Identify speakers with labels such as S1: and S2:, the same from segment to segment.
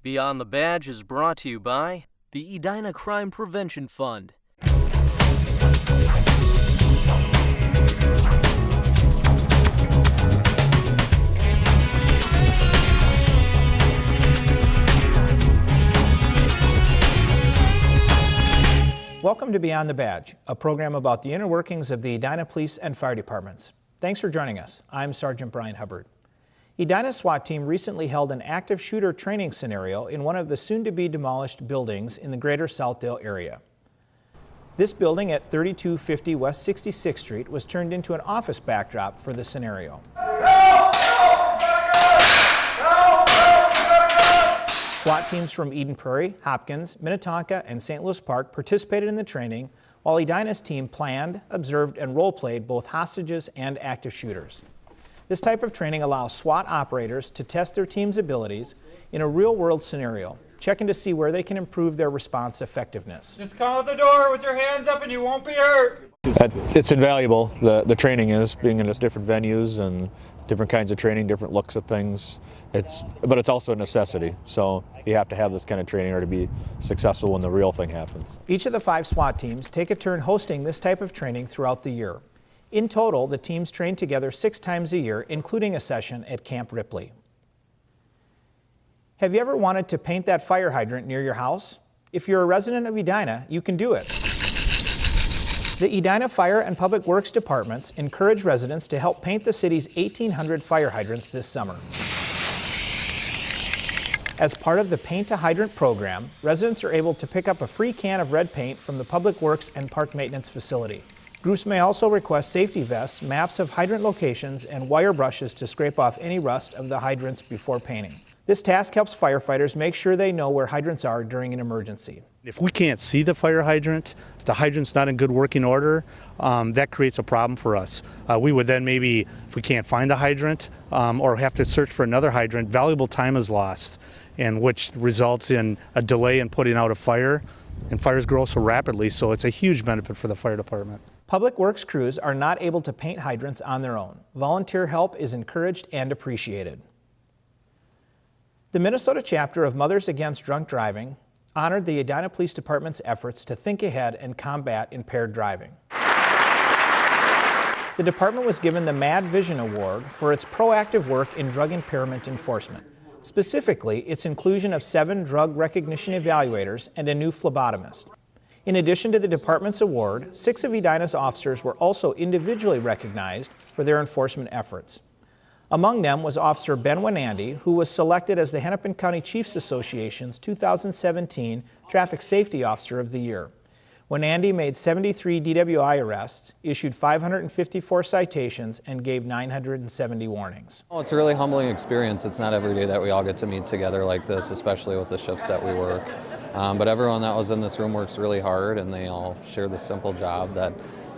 S1: Beyond the Badge is brought to you by the Edina Crime Prevention Fund.
S2: Welcome to Beyond the Badge, a program about the inner workings of the Edina Police and Fire Departments. Thanks for joining us. I'm Sergeant Brian Hubbard. Edina's SWAT team recently held an active shooter training scenario in one of the soon-to-be demolished buildings in the greater Southdale area. This building at 3250 West 66th Street was turned into an office backdrop for the scenario. SWAT teams from Eden Prairie, Hopkins, Minnetonka, and St. Louis Park participated in the training, while Edina's team planned, observed, and role-played both hostages and active shooters. This type of training allows SWAT operators to test their team's abilities in a real-world scenario, checking to see where they can improve their response effectiveness.
S3: Just come out the door with your hands up and you won't be hurt.
S4: It's invaluable, the training is, being in different venues and different kinds of training, different looks at things. But it's also a necessity, so you have to have this kind of training or to be successful when the real thing happens.
S2: Each of the 5 SWAT teams take a turn hosting this type of training throughout the year. In total, the teams train together 6 times a year, including a session at Camp Ripley. Have you ever wanted to paint that fire hydrant near your house? If you're a resident of Edina, you can do it. The Edina Fire and Public Works Departments encourage residents to help paint the city's 1,800 fire hydrants this summer. As part of the Paint a Hydrant program, residents are able to pick up a free can of red paint from the Public Works and Park Maintenance facility. Groups may also request safety vests, maps of hydrant locations, and wire brushes to scrape off any rust of the hydrants before painting. This task helps firefighters make sure they know where hydrants are during an emergency.
S5: If we can't see the fire hydrant, if the hydrant's not in good working order, that creates a problem for us. We would then maybe, if we can't find the hydrant or have to search for another hydrant, valuable time is lost, and which results in a delay in putting out a fire, and fires grow so rapidly, so it's a huge benefit for the fire department.
S2: Public Works crews are not able to paint hydrants on their own. Volunteer help is encouraged and appreciated. The Minnesota chapter of Mothers Against Drunk Driving honored the Edina Police Department's efforts to think ahead and combat impaired driving. The department was given the Mad Vision Award for its proactive work in drug impairment enforcement, specifically its inclusion of 7 drug recognition evaluators and a new phlebotomist. In addition to the department's award, 6 of Edina's officers were also individually recognized for their enforcement efforts. Among them was Officer Ben Winandy, who was selected as the Hennepin County Chiefs Association's 2017 Traffic Safety Officer of the Year. Winandy made 73 DWI arrests, issued 554 citations, and gave 970 warnings.
S6: Oh, it's a really humbling experience. It's not every day that we all get to meet together like this, especially with the shifts that we work. But everyone that was in this room works really hard, and they all share the simple job that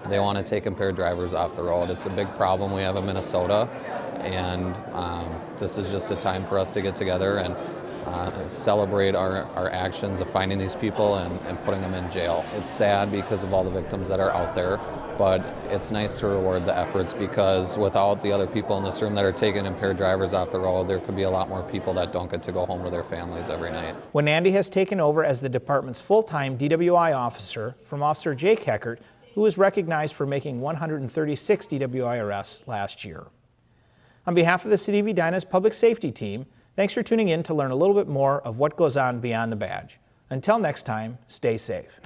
S6: they want to take impaired drivers off the road. It's a big problem we have in Minnesota, and this is just a time for us to get together and celebrate our actions of finding these people and putting them in jail. It's sad because of all the victims that are out there, but it's nice to reward the efforts, because without the other people in this room that are taking impaired drivers off the road, there could be a lot more people that don't get to go home to their families every night.
S2: Winandy has taken over as the department's full-time DWI officer from Officer Jake Heckert, who was recognized for making 136 DWI arrests last year. On behalf of the City of Edina's public safety team, thanks for tuning in to learn a little bit more of what goes on beyond the badge. Until next time, stay safe.